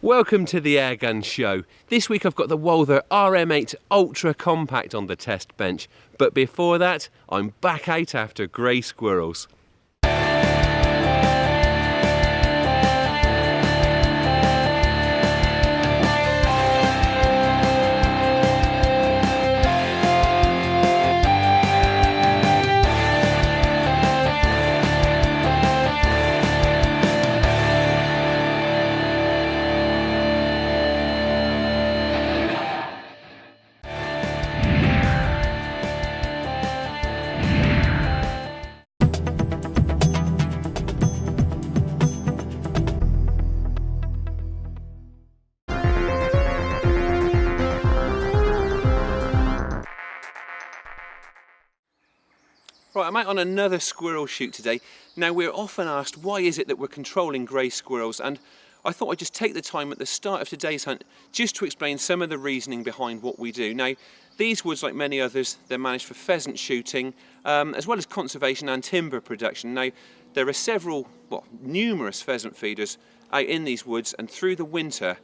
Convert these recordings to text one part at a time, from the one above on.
Welcome to the Airgun Show. This week I've got the Walther RM8 Ultra Compact on the test bench. But before that, I'm back out after grey squirrels. Right, I'm out on another squirrel shoot today. Now, we're often asked, why is it that we're controlling grey squirrels? And I thought I'd just take the time at the start of today's hunt just to explain some of the reasoning behind what we do. Now, these woods, like many others, they're managed for pheasant shooting, as well as conservation and timber production. Now, there are numerous pheasant feeders out in these woods, and through the winter,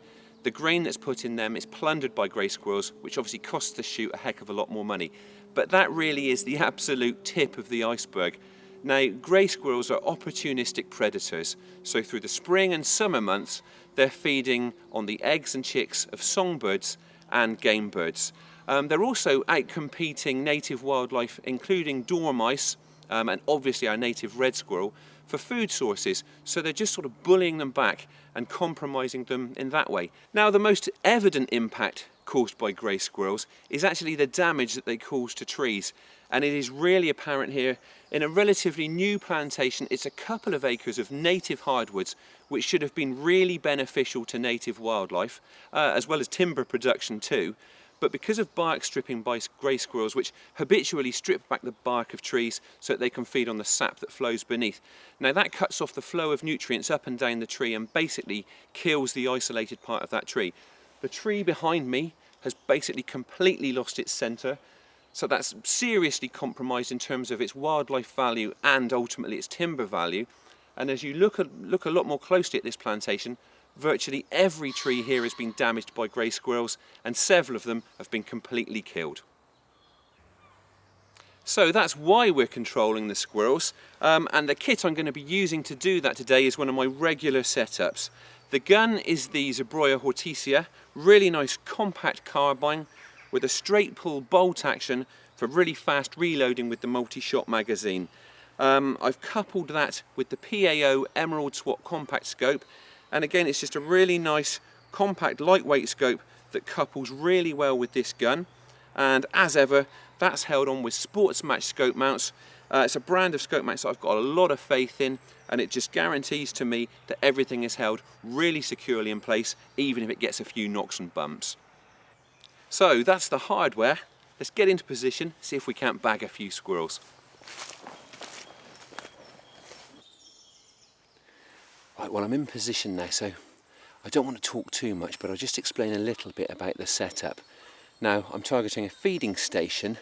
the grain that's put in them is plundered by grey squirrels, which obviously costs the shoot a heck of a lot more money. But that really is the absolute tip of the iceberg. Now, grey squirrels are opportunistic predators, so through the spring and summer months, they're feeding on the eggs and chicks of songbirds and game birds. They're also out competing native wildlife, including dormice, and obviously our native red squirrel, for food sources, so they're just sort of bullying them back and compromising them in that way. Now, the most evident impact caused by grey squirrels is actually the damage that they cause to trees, and it is really apparent here in a relatively new plantation. It's a couple of acres of native hardwoods which should have been really beneficial to native wildlife, as well as timber production too. But because of bark stripping by grey squirrels, which habitually strip back the bark of trees so that they can feed on the sap that flows beneath, now that cuts off the flow of nutrients up and down the tree and basically kills the isolated part of that tree. The tree behind me has basically completely lost its centre, so that's seriously compromised in terms of its wildlife value and ultimately its timber value. And as you look a lot more closely at this plantation, virtually every tree here has been damaged by grey squirrels, and several of them have been completely killed. So that's why we're controlling the squirrels, and the kit I'm going to be using to do that today is one of my regular setups. The gun is the Zebroya Hortesia, really nice compact carbine with a straight pull bolt action for really fast reloading with the multi-shot magazine. I've coupled that with the PAO Emerald Swap compact scope, and again it's just a really nice compact lightweight scope that couples really well with this gun. And as ever, that's held on with Sports Match scope mounts. It's a brand of scope mounts that I've got a lot of faith in, and it just guarantees to me that everything is held really securely in place, even if it gets a few knocks and bumps. So that's the hardware. Let's get into position, see if we can't bag a few squirrels. Right, well, I'm in position now, so I don't want to talk too much, but I'll just explain a little bit about the setup. Now, I'm targeting a feeding station,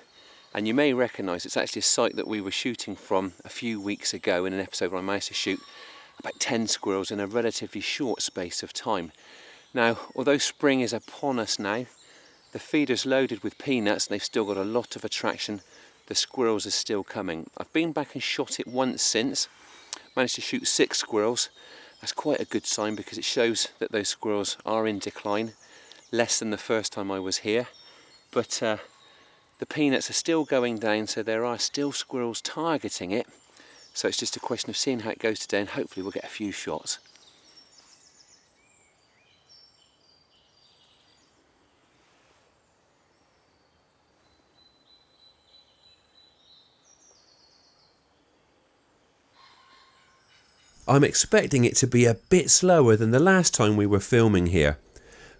and you may recognise it's actually a site that we were shooting from a few weeks ago in an episode where I managed to shoot about 10 squirrels in a relatively short space of time. Now, although spring is upon us now, the feeder's loaded with peanuts and they've still got a lot of attraction. The squirrels are still coming. I've been back and shot it once since, managed to shoot 6 squirrels. That's quite a good sign because it shows that those squirrels are in decline, less than the first time I was here. But the peanuts are still going down, so there are still squirrels targeting it. So it's just a question of seeing how it goes today, and hopefully we'll get a few shots. I'm expecting it to be a bit slower than the last time we were filming here.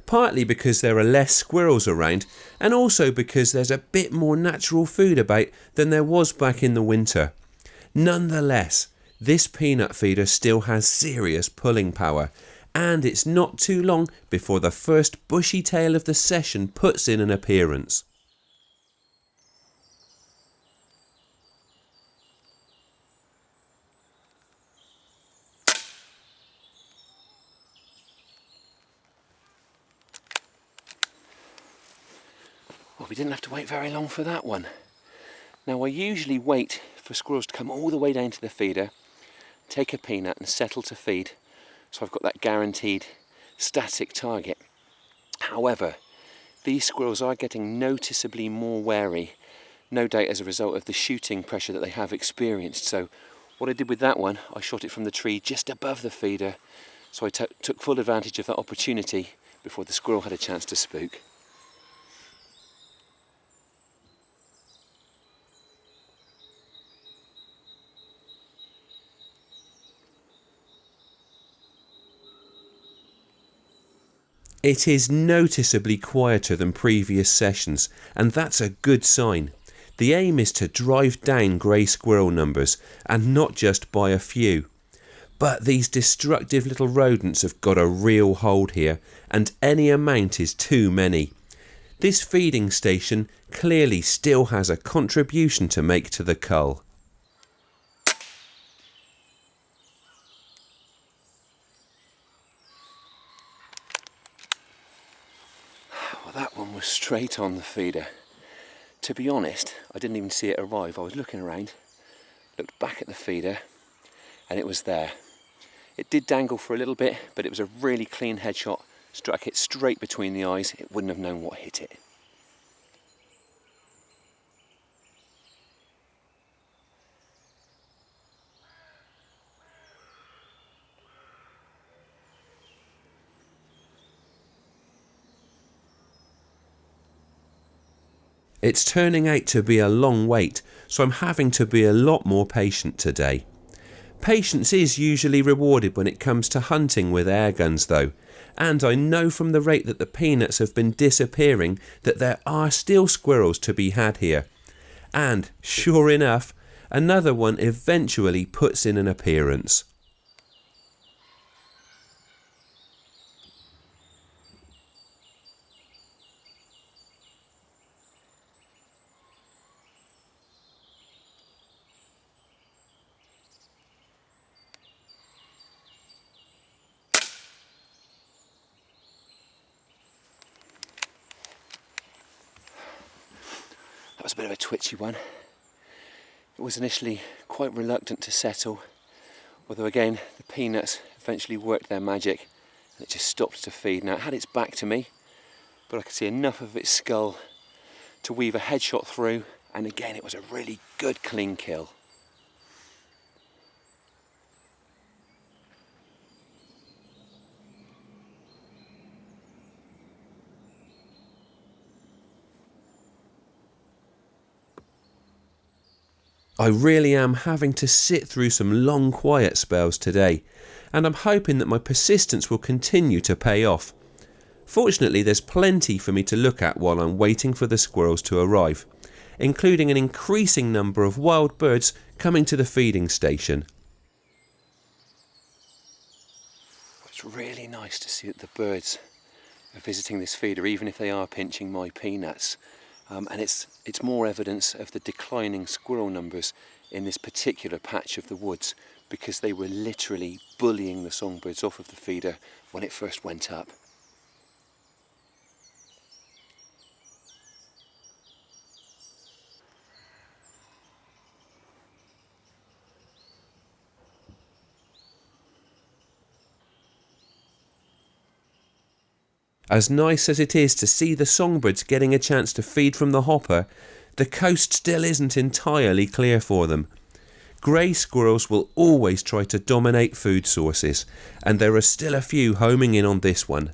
Partly because there are less squirrels around, and also because there's a bit more natural food about than there was back in the winter. Nonetheless, this peanut feeder still has serious pulling power, and it's not too long before the first bushy tail of the session puts in an appearance. we didn't have to wait very long for that one. Now I usually wait for squirrels to come all the way down to the feeder, take a peanut and settle to feed, so I've got that guaranteed static target. However, these squirrels are getting noticeably more wary, no doubt as a result of the shooting pressure that they have experienced. So what I did with that one, I shot it from the tree just above the feeder, so I took full advantage of that opportunity before the squirrel had a chance to spook. It is noticeably quieter than previous sessions, and that's a good sign. The aim is to drive down grey squirrel numbers, and not just by a few. But these destructive little rodents have got a real hold here, and any amount is too many. This feeding station clearly still has a contribution to make to the cull. Well, that one was straight on the feeder. To be honest, I didn't even see it arrive. I was looking around, looked back at the feeder, and it was there. It did dangle for a little bit, but it was a really clean headshot. Struck it straight between the eyes. It wouldn't have known what hit it. It's turning out to be a long wait, so I'm having to be a lot more patient today. Patience is usually rewarded when it comes to hunting with air guns though, and I know from the rate that the peanuts have been disappearing that there are still squirrels to be had here. And, sure enough, another one eventually puts in an appearance. That was a bit of a twitchy one. It was initially quite reluctant to settle, although again the peanuts eventually worked their magic and it just stopped to feed. Now it had its back to me, but I could see enough of its skull to weave a headshot through, and again it was a really good clean kill. I really am having to sit through some long quiet spells today, and I'm hoping that my persistence will continue to pay off. Fortunately, there's plenty for me to look at while I'm waiting for the squirrels to arrive, including an increasing number of wild birds coming to the feeding station. It's really nice to see that the birds are visiting this feeder, even if they are pinching my peanuts. And it's more evidence of the declining squirrel numbers in this particular patch of the woods, because they were literally bullying the songbirds off of the feeder when it first went up. As nice as it is to see the songbirds getting a chance to feed from the hopper, the coast still isn't entirely clear for them. Grey squirrels will always try to dominate food sources, and there are still a few homing in on this one.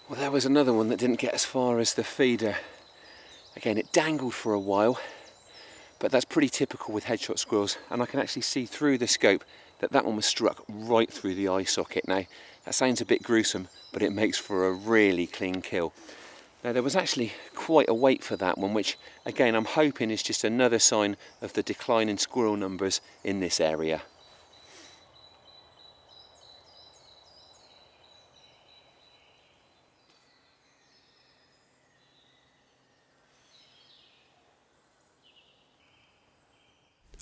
Well, there was another one that didn't get as far as the feeder. Again, it dangled for a while, but that's pretty typical with headshot squirrels, and I can actually see through the scope that that one was struck right through the eye socket. Now, that sounds a bit gruesome, but it makes for a really clean kill. Now, there was actually quite a wait for that one, which again I'm hoping is just another sign of the decline in squirrel numbers in this area.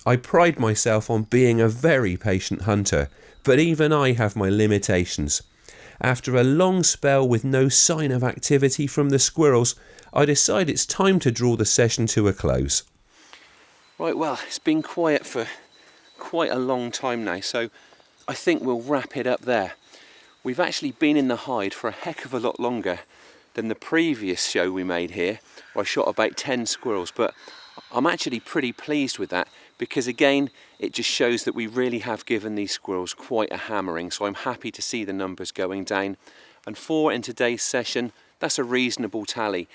I pride myself on being a very patient hunter, but even I have my limitations. After a long spell with no sign of activity from the squirrels, I decide it's time to draw the session to a close. Right, well, it's been quiet for quite a long time now, so I think we'll wrap it up there. We've actually been in the hide for a heck of a lot longer than the previous show we made here, where I shot about 10 squirrels, but I'm actually pretty pleased with that because, again, it just shows that we really have given these squirrels quite a hammering, so I'm happy to see the numbers going down. And 4 in today's session, that's a reasonable tally.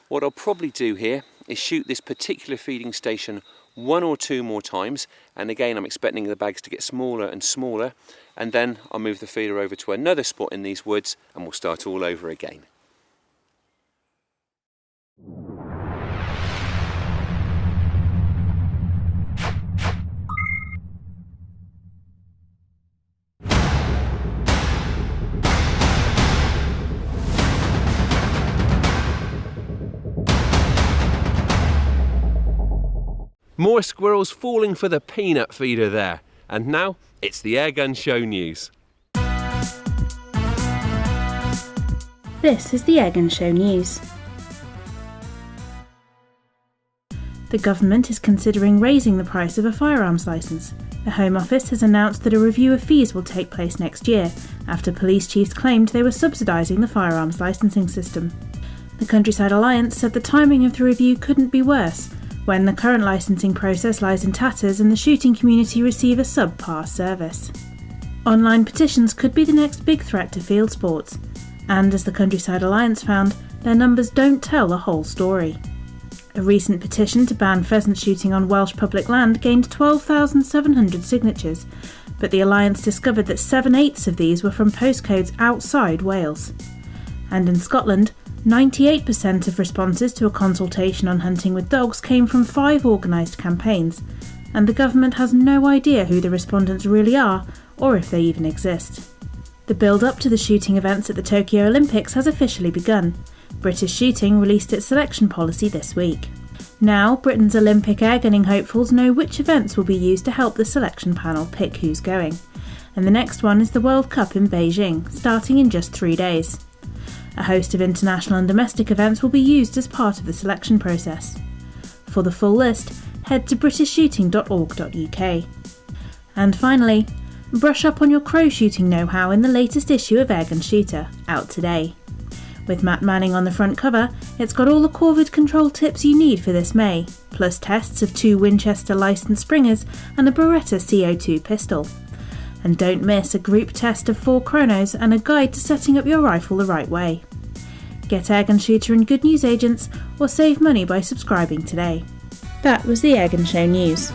What I'll probably do here is shoot this particular feeding station 1 or 2 more times, and again I'm expecting the bags to get smaller and smaller, and then I'll move the feeder over to another spot in these woods and we'll start all over again. More squirrels falling for the peanut feeder there. And now it's the Airgun Show news. This is the Airgun Show news. The government is considering raising the price of a firearms licence. The Home Office has announced that a review of fees will take place next year, after police chiefs claimed they were subsidising the firearms licensing system. The Countryside Alliance said the timing of the review couldn't be worse, when the current licensing process lies in tatters and the shooting community receive a subpar service. Online petitions could be the next big threat to field sports, and as the Countryside Alliance found, their numbers don't tell the whole story. A recent petition to ban pheasant shooting on Welsh public land gained 12,700 signatures, but the Alliance discovered that 7/8 of these were from postcodes outside Wales. And in Scotland, 98% of responses to a consultation on hunting with dogs came from 5 organised campaigns, and the government has no idea who the respondents really are or if they even exist. The build-up to the shooting events at the Tokyo Olympics has officially begun. British Shooting released its selection policy this week. Now, Britain's Olympic airgunning hopefuls know which events will be used to help the selection panel pick who's going. And the next one is the World Cup in Beijing, starting in just 3 days. A host of international and domestic events will be used as part of the selection process. For the full list, head to britishshooting.org.uk. And finally, brush up on your crow shooting know-how in the latest issue of Airgun Shooter, out today. With Matt Manning on the front cover, it's got all the Corvid control tips you need for this May, plus tests of 2 Winchester licensed springers and a Beretta CO2 pistol. And don't miss a group test of 4 chronos and a guide to setting up your rifle the right way. Get Airgun Shooter and good news agents, or save money by subscribing today. That was the Airgun Show news.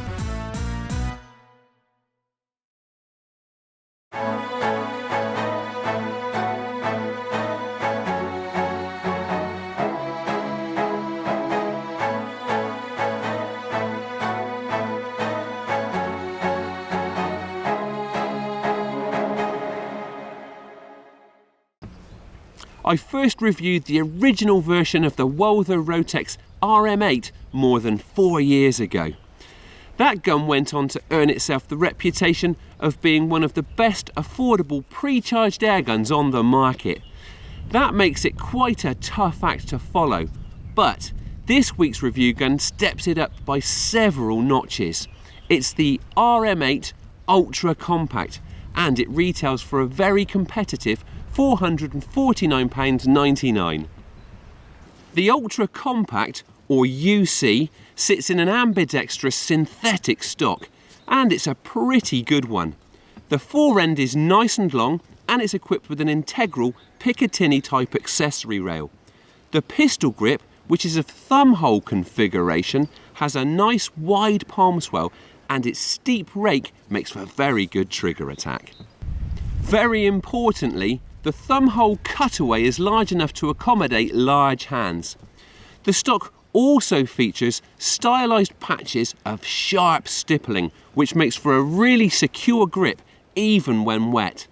I first reviewed the original version of the Walther Rotex RM8 more than 4 years ago. That gun went on to earn itself the reputation of being one of the best affordable pre-charged airguns on the market. That makes it quite a tough act to follow, but this week's review gun steps it up by several notches. It's the RM8 Ultra Compact, and it retails for a very competitive £449.99. The Ultra Compact, or UC, sits in an ambidextrous synthetic stock, and it's a pretty good one. The fore end is nice and long, and it's equipped with an integral Picatinny type accessory rail. The pistol grip, which is a thumb hole configuration, has a nice wide palm swell, and its steep rake makes for a very good trigger attack. Very importantly, the thumb hole cutaway is large enough to accommodate large hands. The stock also features stylised patches of sharp stippling, which makes for a really secure grip even when wet.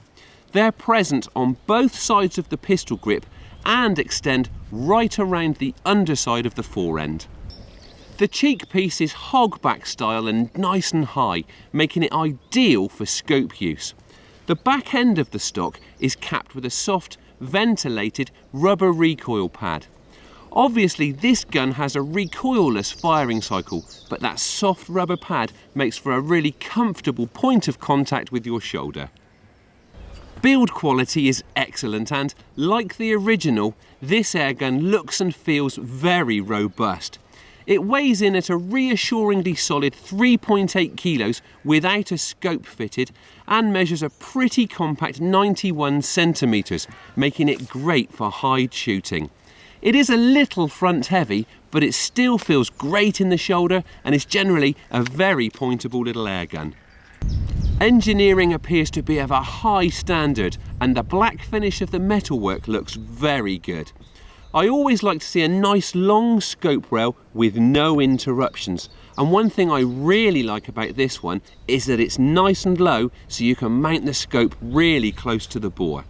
They're present on both sides of the pistol grip and extend right around the underside of the fore end. The cheek piece is hogback style and nice and high, making it ideal for scope use. The back end of the stock is capped with a soft, ventilated rubber recoil pad. Obviously this gun has a recoilless firing cycle, but that soft rubber pad makes for a really comfortable point of contact with your shoulder. Build quality is excellent and, like the original, this airgun looks and feels very robust. It weighs in at a reassuringly solid 3.8 kilos without a scope fitted and measures a pretty compact 91 centimetres, making it great for hide shooting. It is a little front heavy, but it still feels great in the shoulder and is generally a very pointable little airgun. Engineering appears to be of a high standard and the black finish of the metalwork looks very good. I always like to see a nice long scope rail with no interruptions, and one thing I really like about this one is that it's nice and low so you can mount the scope really close to the bore.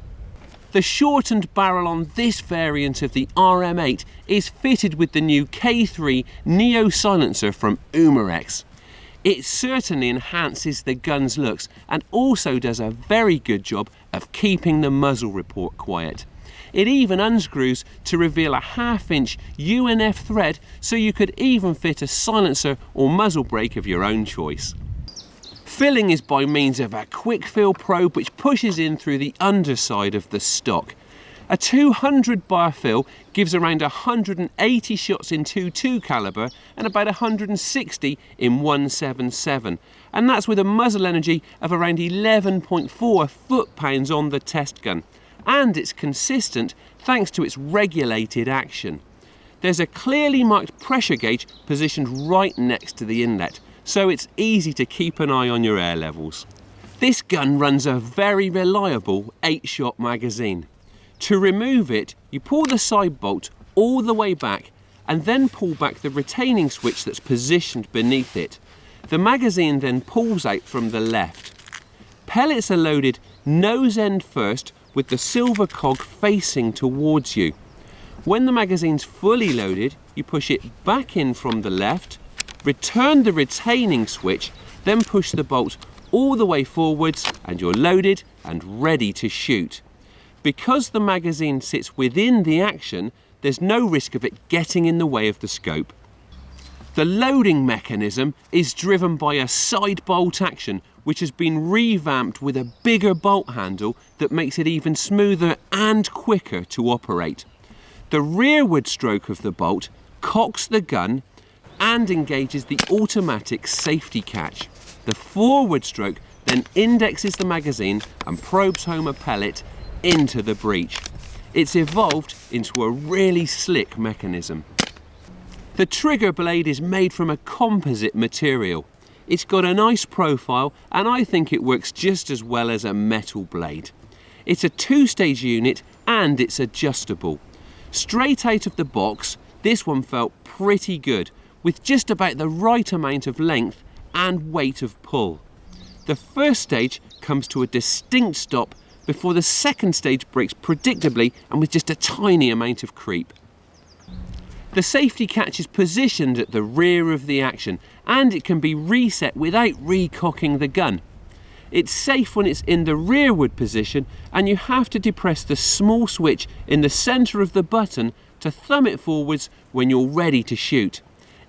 The shortened barrel on this variant of the RM8 is fitted with the new K3 Neo silencer from Umarex. It certainly enhances the gun's looks and also does a very good job of keeping the muzzle report quiet. It even unscrews to reveal a 1/2 inch UNF thread, so you could even fit a silencer or muzzle brake of your own choice. Filling is by means of a quick fill probe which pushes in through the underside of the stock. A 200 bar fill gives around 180 shots in .22 caliber and about 160 in .177, and that's with a muzzle energy of around 11.4 foot-pounds on the test gun. And it's consistent thanks to its regulated action. There's a clearly marked pressure gauge positioned right next to the inlet, so it's easy to keep an eye on your air levels. This gun runs a very reliable 8-shot magazine. To remove it, you pull the side bolt all the way back and then pull back the retaining switch that's positioned beneath it. The magazine then pulls out from the left. Pellets are loaded nose end first with the silver cog facing towards you. When the magazine's fully loaded, you push it back in from the left, return the retaining switch, then push the bolt all the way forwards and you're loaded and ready to shoot. Because the magazine sits within the action, there's no risk of it getting in the way of the scope. The loading mechanism is driven by a side bolt action which has been revamped with a bigger bolt handle that makes it even smoother and quicker to operate. The rearward stroke of the bolt cocks the gun and engages the automatic safety catch. The forward stroke then indexes the magazine and probes home a pellet into the breech. It's evolved into a really slick mechanism. The trigger blade is made from a composite material. It's got a nice profile and I think it works just as well as a metal blade. It's a 2-stage unit and it's adjustable. Straight out of the box, this one felt pretty good, with just about the right amount of length and weight of pull. The first stage comes to a distinct stop before the second stage breaks predictably and with just a tiny amount of creep. The safety catch is positioned at the rear of the action and it can be reset without recocking the gun. It's safe when it's in the rearward position and you have to depress the small switch in the centre of the button to thumb it forwards when you're ready to shoot.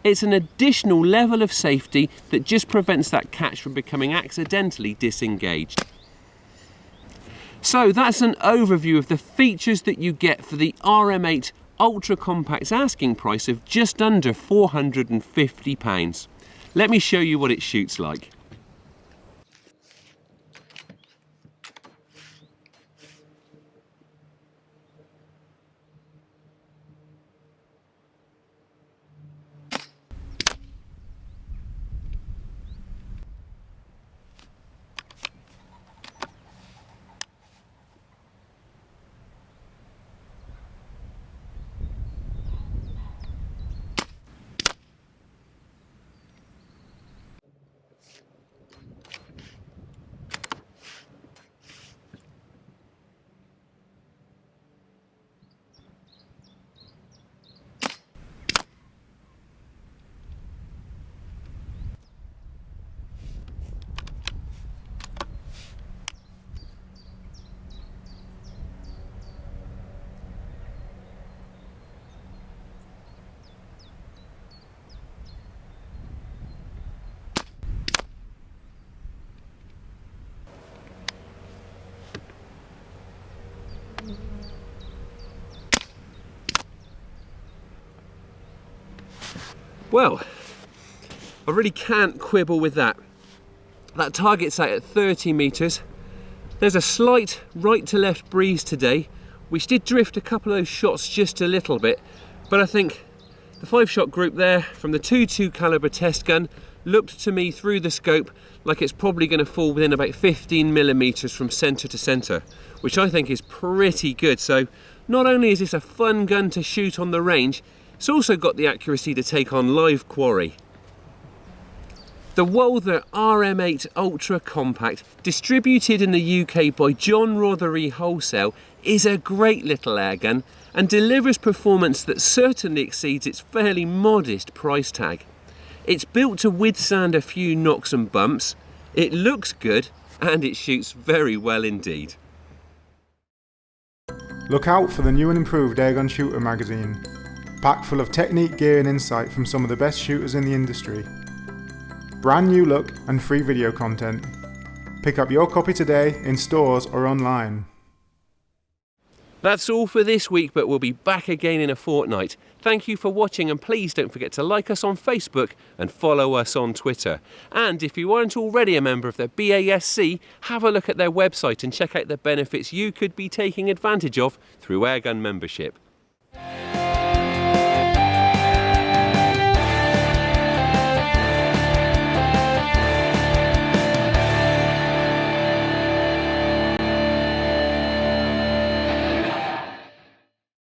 It's an additional level of safety that just prevents that catch from becoming accidentally disengaged. So that's an overview of the features that you get for the RM8 Ultra Compact's asking price of just under £450. Let me show you what it shoots like. Well, I really can't quibble with that. That target's out at 30 metres. There's a slight right to left breeze today, which did drift a couple of those shots just a little bit, but I think the 5-shot group there from the 22 caliber test gun looked to me through the scope like it's probably going to fall within about 15 millimeters from centre to centre, which I think is pretty good. So not only is this a fun gun to shoot on the range, it's also got the accuracy to take on live quarry. The Walther RM8 Ultra Compact, distributed in the UK by John Rothery Wholesale, is a great little airgun and delivers performance that certainly exceeds its fairly modest price tag. It's built to withstand a few knocks and bumps, it looks good, and it shoots very well indeed. Look out for the new and improved Airgun Shooter magazine, packed full of technique, gear and insight from some of the best shooters in the industry. Brand new look and free video content. Pick up your copy today in stores or online. That's all for this week, but we'll be back again in a fortnight. Thank you for watching, and please don't forget to like us on Facebook and follow us on Twitter. And if you aren't already a member of the BASC, have a look at their website and check out the benefits you could be taking advantage of through Airgun membership.